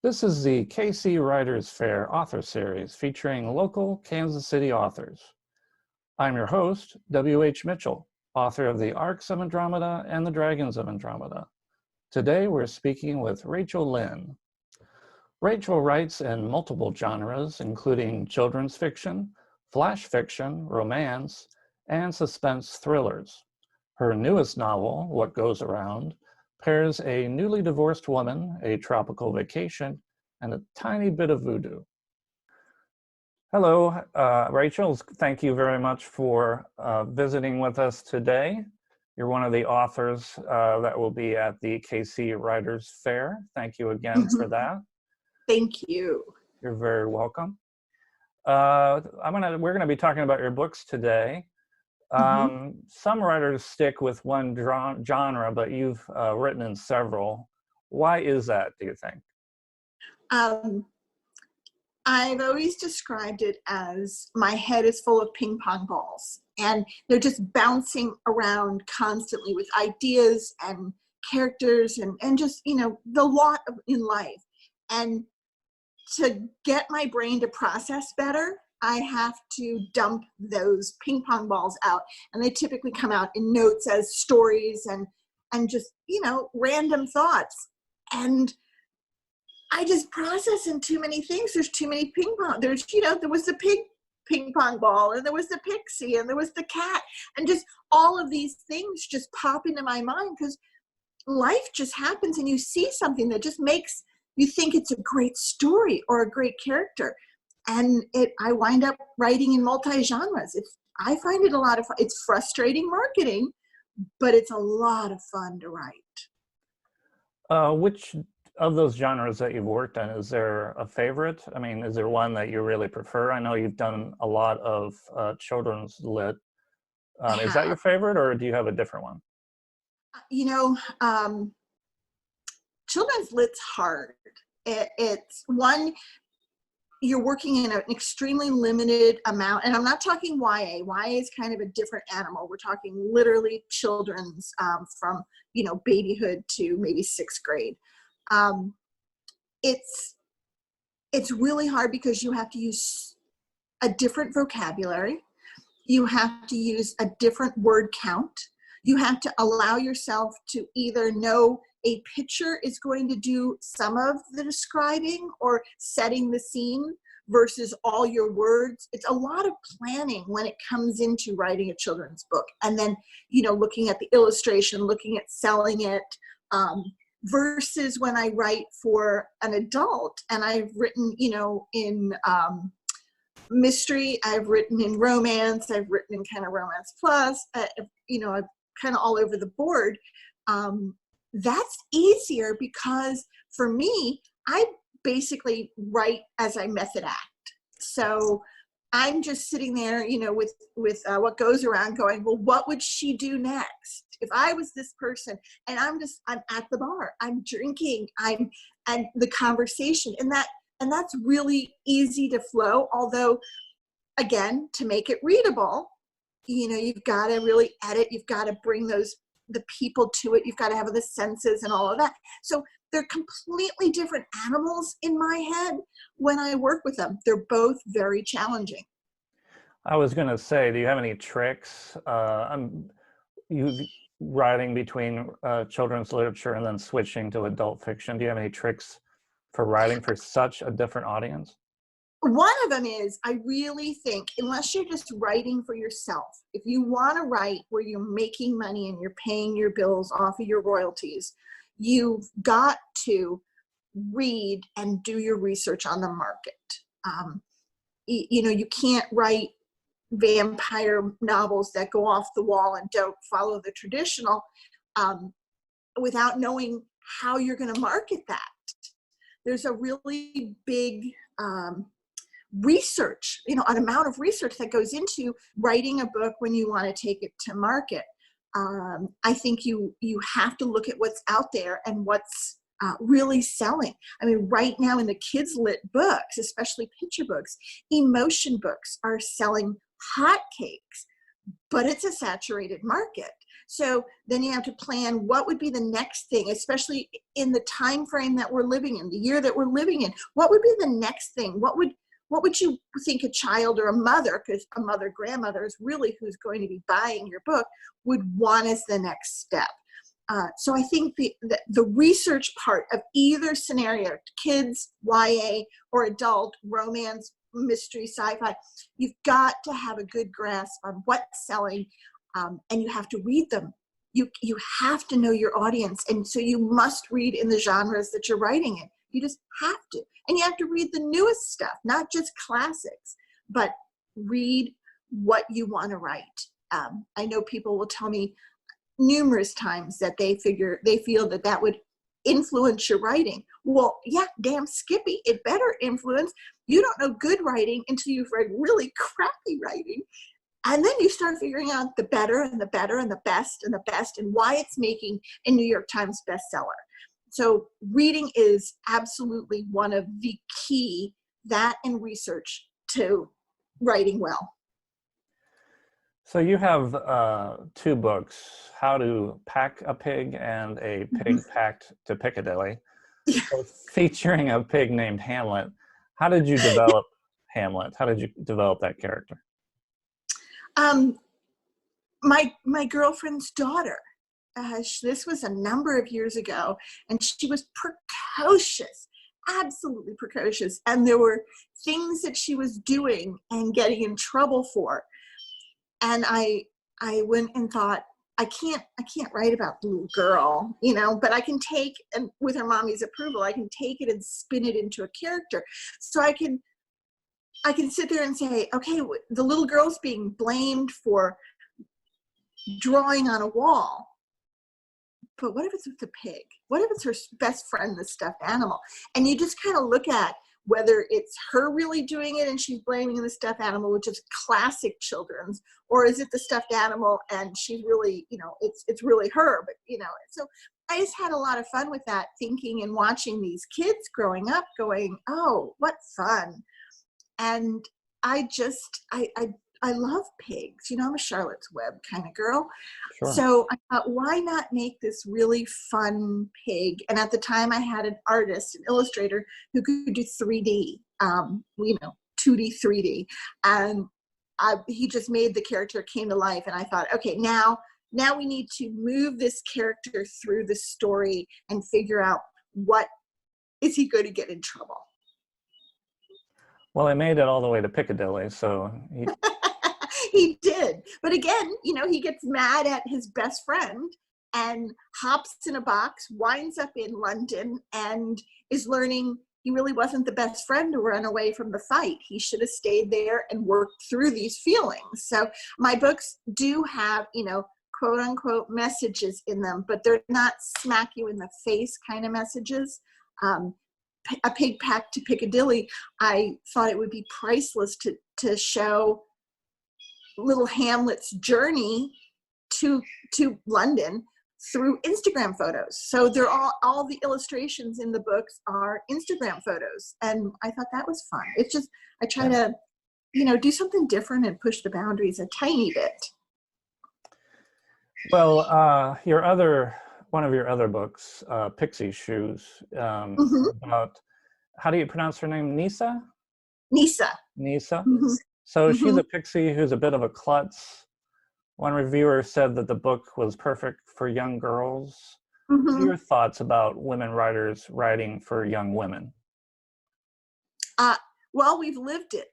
This is the KC Writers Fair author series featuring local Kansas City authors. I'm your host, W.H. Mitchell, author of The Arcs of Andromeda and The Dragons of Andromeda. Today we're speaking with Rachel Ellyn. Rachel writes in multiple genres, including children's fiction, flash fiction, romance, and suspense thrillers. Her newest novel, What Goes Around, pairs a newly divorced woman, a tropical vacation, and a tiny bit of voodoo. Hello, Rachel. Thank you very much for visiting with us today. You're one of the authors that will be at the KC Writers Fair. Thank you again for that. Thank you. You're very welcome. We're going to be talking about your books today. Some writers stick with one genre, but you've written in several. Why is that, do you think? I've always described it as my head is full of ping pong balls, and they're just bouncing around constantly with ideas and characters and just, the lot in life. And to get my brain to process better, I have to dump those ping pong balls out, and they typically come out in notes as stories and just, random thoughts. And I just process in too many things. There's too many ping pong. There was the ping pong ball, and there was the pixie, and there was the cat, and just all of these things just pop into my mind because life just happens, and you see something that just makes you think it's a great story or a great character. And I wind up writing in multi-genres. I find it a lot of fun. It's frustrating marketing, but it's a lot of fun to write. Which of those genres that you've worked in, is there a favorite? I mean, is there one that you really prefer? I know you've done a lot of children's lit. Is that your favorite, or do you have a different one? Children's lit's hard. It's one, you're working in an extremely limited amount, and I'm not talking YA. YA is kind of a different animal. We're talking literally children's from, babyhood to maybe 6th grade. It's really hard because you have to use a different vocabulary. You have to use a different word count. You have to allow yourself to either know a picture is going to do some of the describing or setting the scene versus all your words. It's a lot of planning when it comes into writing a children's book. And then, looking at the illustration, looking at selling it, versus when I write for an adult. And I've written, in mystery, I've written in romance, I've written in kind of romance plus, I'm kind of all over the board. That's easier because for me, I basically write as I method act. So I'm just sitting there, with what goes around going, well, what would she do next? If I was this person, and I'm at the bar, I'm drinking, and the conversation, and that's really easy to flow. Although, again, to make it readable, you've got to really edit. You've got to bring the people to it. You've got to have the senses and all of that. So they're completely different animals in my head when I work with them. They're both very challenging. I was going to say, do you have any tricks? You writing between children's literature and then switching to adult fiction. Do you have any tricks for writing for such a different audience? One of them is, I really think, unless you're just writing for yourself, if you want to write where you're making money and you're paying your bills off of your royalties, you've got to read and do your research on the market. You can't write vampire novels that go off the wall and don't follow the traditional without knowing how you're going to market that. There's a really big research, an amount of research that goes into writing a book when you want to take it to market. I think you have to look at what's out there and what's really selling. I mean, right now in the kids lit books, especially picture books, emotion books are selling hotcakes, but it's a saturated market. So then you have to plan what would be the next thing, especially in the time frame that we're living in, the year that we're living in. What would be the next thing? What would you think a child or a mother, because a mother, grandmother is really who's going to be buying your book, would want as the next step? So I think the research part of either scenario, kids, YA, or adult, romance, mystery, sci-fi, you've got to have a good grasp on what's selling, and you have to read them. You have to know your audience, and so you must read in the genres that you're writing in. You just have to. And you have to read the newest stuff, not just classics, but read what you want to write. I know people will tell me numerous times that they feel that would influence your writing. Well, yeah, damn Skippy, it better influence. You don't know good writing until you've read really crappy writing. And then you start figuring out the better and the better and the best and why it's making a New York Times bestseller. So reading is absolutely one of the key, that and research, to writing well. So you have two books, How to Pack a Pig and A Pig Packed to Piccadilly, both featuring a pig named Hamlet. How did you develop Hamlet? How did you develop that character? My girlfriend's daughter, this was a number of years ago, and she was precocious, absolutely precocious. And there were things that she was doing and getting in trouble for. And I went and thought, I can't write about the little girl, but I can take, and with her mommy's approval, I can take it and spin it into a character. So I can sit there and say, okay, the little girl's being blamed for drawing on a wall, but what if it's with the pig? What if it's her best friend, the stuffed animal? And you just kind of look at whether it's her really doing it and she's blaming the stuffed animal, which is classic children's, or is it the stuffed animal and she's really, it's really her, but so I just had a lot of fun with that, thinking and watching these kids growing up going, oh, what fun. And I love pigs. I'm a Charlotte's Web kind of girl. Sure. So I thought, why not make this really fun pig? And at the time I had an artist, an illustrator who could do 3D, 2D, 3D. And he just made the character, came to life. And I thought, okay, now we need to move this character through the story and figure out what is he going to get in trouble. Well, I made it all the way to Piccadilly, so he did. But again, he gets mad at his best friend and hops in a box, winds up in London, and is learning he really wasn't the best friend to run away from the fight. He should have stayed there and worked through these feelings. So my books do have, quote unquote messages in them, but they're not smack you in the face kind of messages. A Pig Packed to Piccadilly, I thought it would be priceless to show little Hamlet's journey to London through Instagram photos. So they're all the illustrations in the books are Instagram photos, and I thought that was fun. It's just I try to do something different and push the boundaries a tiny bit. Well, one of your other books, Pixie Shoes, about, how do you pronounce her name? Nisa? Nisa. Mm-hmm. So she's a pixie who's a bit of a klutz. One reviewer said that the book was perfect for young girls. What are your thoughts about women writers writing for young women? Well, we've lived it.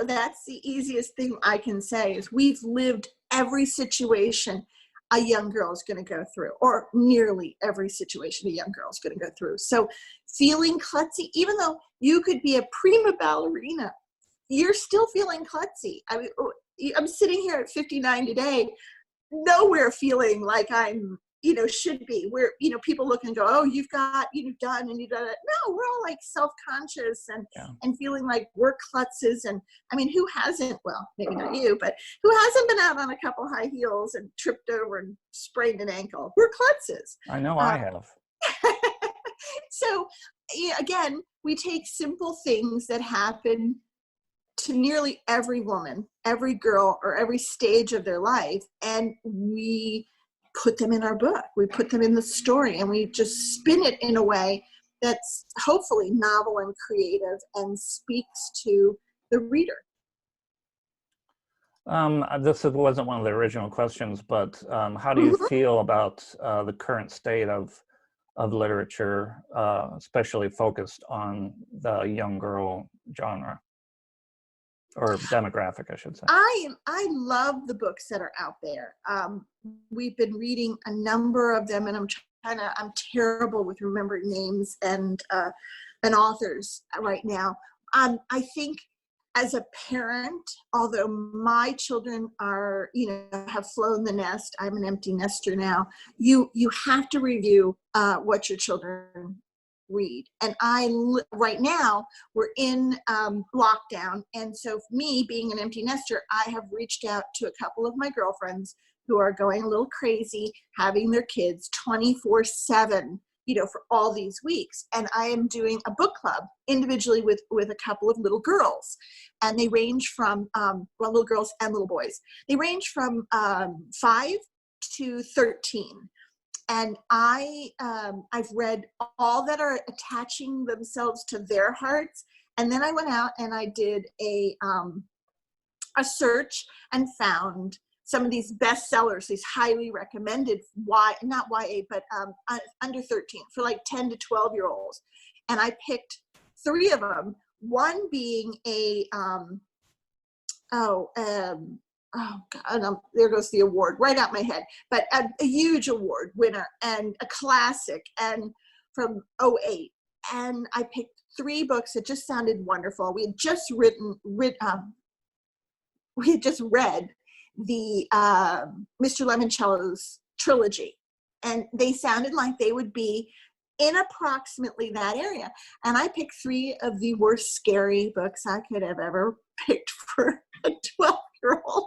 That's the easiest thing I can say is we've lived every situation a young girl is going to go through, or nearly every situation a young girl is going to go through. So feeling klutzy, even though you could be a prima ballerina, you're still feeling klutzy. I'm sitting here at 59 today, nowhere feeling like I'm, should be. Where, people look and go, oh, you've done and you've done it. No, we're all like self-conscious and feeling like we're klutzes. And I mean, who hasn't, well, maybe not you, but who hasn't been out on a couple high heels and tripped over and sprained an ankle? We're klutzes. I know I have. So again, we take simple things that happen to nearly every woman, every girl, or every stage of their life. And we put them in our book. We put them in the story, and we just spin it in a way that's hopefully novel and creative and speaks to the reader. This wasn't one of the original questions, but how do you feel about the current state of literature, especially focused on the young girl genre, or demographic, I should say? I love the books that are out there. We've been reading a number of them, and I'm terrible with remembering names and authors right now. I think as a parent, although my children are, have flown the nest, I'm an empty nester now, you have to review what your children read. And right now we're in lockdown. And so for me, being an empty nester, I have reached out to a couple of my girlfriends who are going a little crazy, having their kids 24/7, for all these weeks. And I am doing a book club individually with a couple of little girls. And they range from, little girls and little boys. They range from 5 to 13. And I've read all that are attaching themselves to their hearts. And then I went out and I did a search and found some of these bestsellers, these highly recommended, not YA, but under 13, for like 10 to 12-year-olds. And I picked 3 of them, one being oh God, there goes the award right out my head, but a huge award winner and a classic, and from '08. And I picked 3 books that just sounded wonderful. We had just read the Mr. Lemoncello's trilogy, and they sounded like they would be in approximately that area. And I picked 3 of the worst scary books I could have ever picked for a 12-year-old.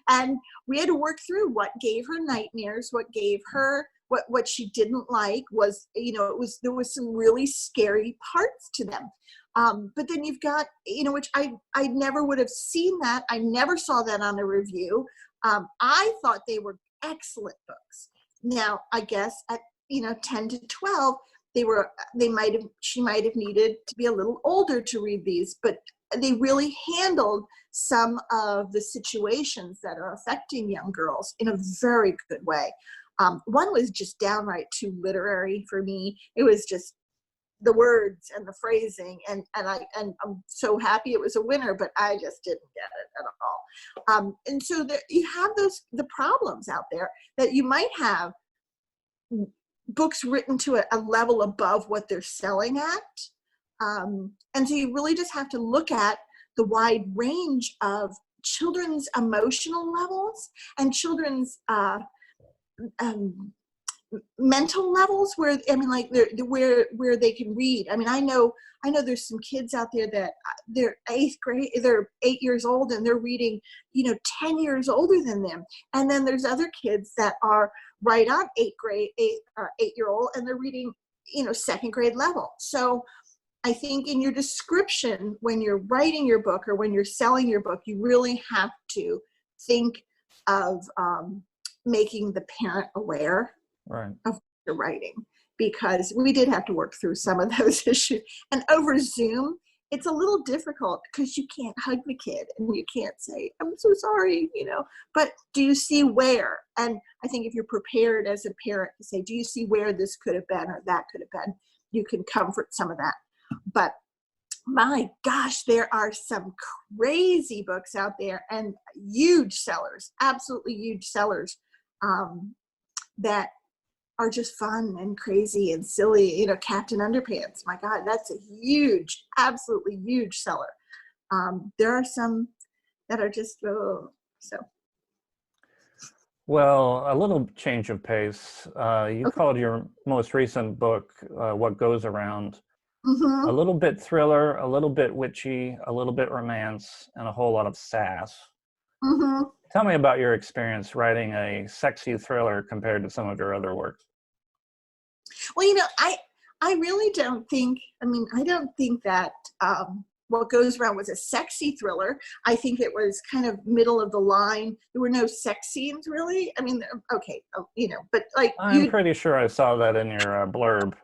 And we had to work through what gave her nightmares, what gave her, what she didn't like was, there was some really scary parts to them. But then you've got, which I never would have seen that. I never saw that on a review. I thought they were excellent books. Now, I guess at, 10 to 12, she might have needed to be a little older to read these, but they really handled some of the situations that are affecting young girls in a very good way. One was just downright too literary for me. It was just the words and the phrasing, and I'm so happy it was a winner, but I just didn't get it at all. And so you have the problems out there that you might have books written to a level above what they're selling at. And so you really just have to look at the wide range of children's emotional levels and children's mental levels, where where they can read. I know there's some kids out there that they're 8th grade, they're 8 years old, and they're reading 10 years older than them. And then there's other kids that are right on 8-year-old, and they're reading 2nd grade level. So I think in your description, when you're writing your book or when you're selling your book, you really have to think of making the parent aware Right. of what you're writing, because we did have to work through some of those issues. And over Zoom, it's a little difficult because you can't hug the kid and you can't say, I'm so sorry, but do you see where? And I think if you're prepared as a parent to say, do you see where this could have been or that could have been, you can comfort some of that. But my gosh, there are some crazy books out there and huge sellers, absolutely huge sellers, that are just fun and crazy and silly. Captain Underpants, my God, that's a huge, absolutely huge seller. There are some that are just, so. Well, a little change of pace. You called your most recent book, What Goes Around, a little bit thriller, a little bit witchy, a little bit romance, and a whole lot of sass. Tell me about your experience writing a sexy thriller compared to some of your other works. Well, I really don't think, I don't think that What Goes Around was a sexy thriller. I think it was kind of middle of the line. There were no sex scenes really. I mean, okay, but like I'm pretty sure I saw that in your blurb.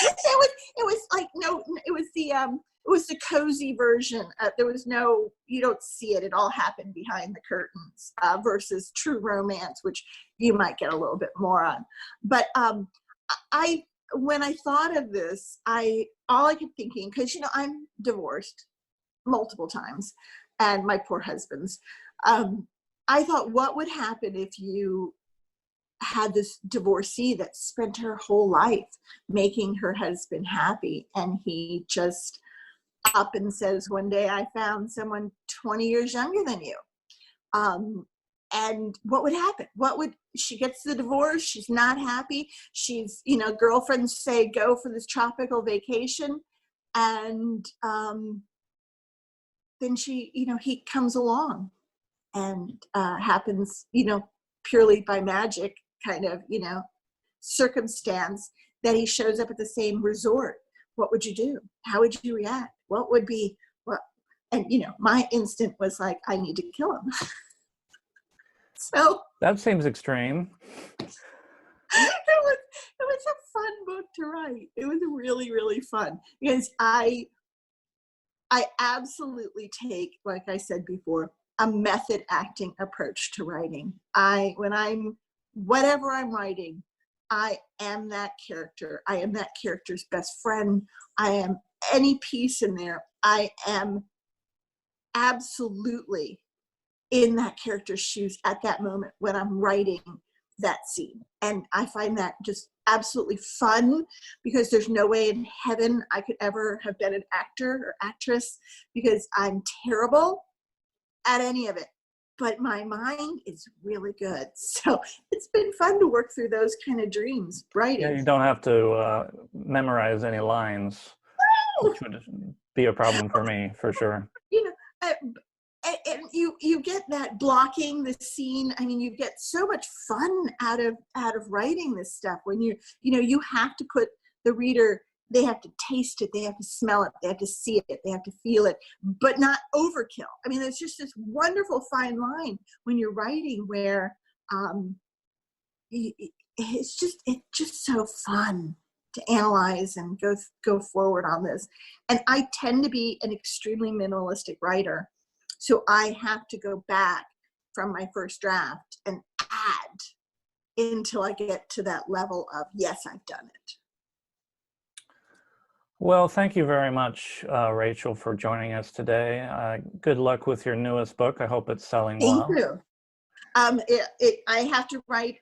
it was like no, it was the cozy version. There was no, you don't see it. It all happened behind the curtains versus true romance, which you might get a little bit more on. But when I thought of this, all I kept thinking, because I'm divorced multiple times, and my poor husband's. I thought, what would happen if you had this divorcee that spent her whole life making her husband happy, and he just up and says one day, I found someone 20 years younger than you. And what would happen? She gets the divorce, she's not happy, she's, girlfriends say go for this tropical vacation, and then he comes along, and happens, purely by magic kind of, circumstance, that he shows up at the same resort. What would you do? How would you react? What would be what? And my instinct was like, I need to kill him. So that seems extreme. It was a fun book to write. It was really, really fun, because I absolutely take, like I said before, a method acting approach to writing. Whatever I'm writing, I am that character. I am that character's best friend. I am any piece in there. I am absolutely in that character's shoes at that moment when I'm writing that scene. And I find that just absolutely fun, because there's no way in heaven I could ever have been an actor or actress, because I'm terrible at any of it. But my mind is really good. So it's been fun to work through those kind of dreams writing. Yeah, you don't have to memorize any lines, which would be a problem for me, for sure. And you get that blocking the scene. I mean, you get so much fun out of writing this stuff when you have to put the reader, they have to taste it, they have to smell it, they have to see it, they have to feel it, but not overkill. I mean, there's just this wonderful fine line when you're writing where it's just so fun to analyze and go forward on this. And I tend to be an extremely minimalistic writer. So I have to go back from my first draft and add until I get to that level of, yes, I've done it. Well, thank you very much, Rachel, for joining us today. Good luck with your newest book. I hope it's selling well. Thank you. I have to write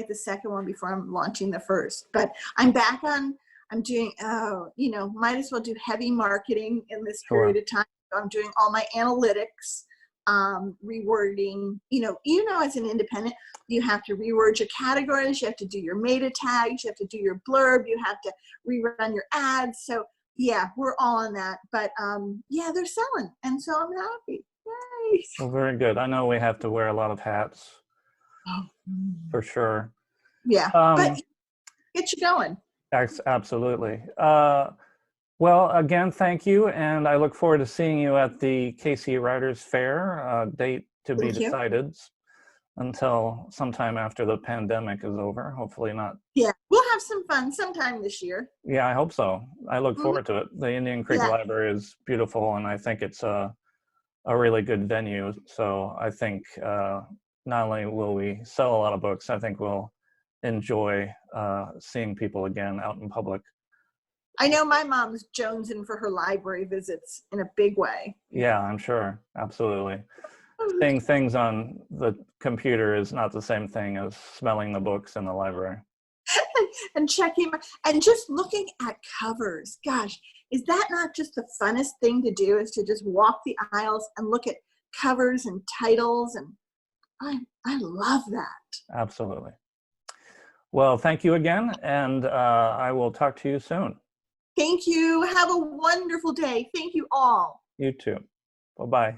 the second one before I'm launching the first. But I'm back on. I'm doing. Might as well do heavy marketing in this period of time. I'm doing all my analytics, rewording. As an independent, you have to reword your categories, you have to do your meta tags, you have to do your blurb, you have to rerun your ads. So yeah, we're all on that. But they're selling, and so I'm happy. Yay! Well, very good. I know we have to wear a lot of hats, for sure. Yeah, but get you going. Absolutely. Well, again, thank you, and I look forward to seeing you at the KC Writers Fair, date to be decided until sometime after the pandemic is over, hopefully not. Yeah, we'll have some fun sometime this year. Yeah, I hope so. I look forward to it. The Indian Creek Library is beautiful, and I think it's a really good venue, so I think not only will we sell a lot of books, I think we'll enjoy seeing people again out in public. I know my mom's jonesing for her library visits in a big way. Yeah, I'm sure. Absolutely. Seeing things on the computer is not the same thing as smelling the books in the library. And checking, and just looking at covers. Gosh, is that not just the funnest thing to do, is to just walk the aisles and look at covers and titles? And I love that. Absolutely. Well, thank you again, and I will talk to you soon. Thank you. Have a wonderful day. Thank you all. You too. Bye-bye.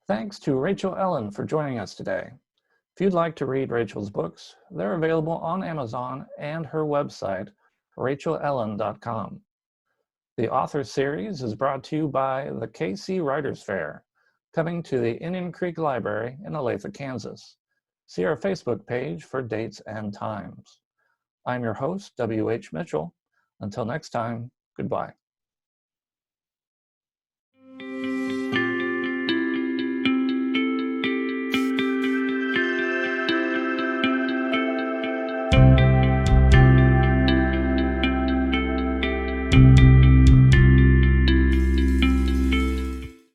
Thanks to Rachel Ellyn for joining us today. If you'd like to read Rachel's books, they're available on Amazon and her website, rachelellyn.com. The author series is brought to you by the KC Writers Fair, coming to the Indian Creek Library in Olathe, Kansas. See our Facebook page for dates and times. I'm your host, W.H. Mitchell. Until next time, goodbye.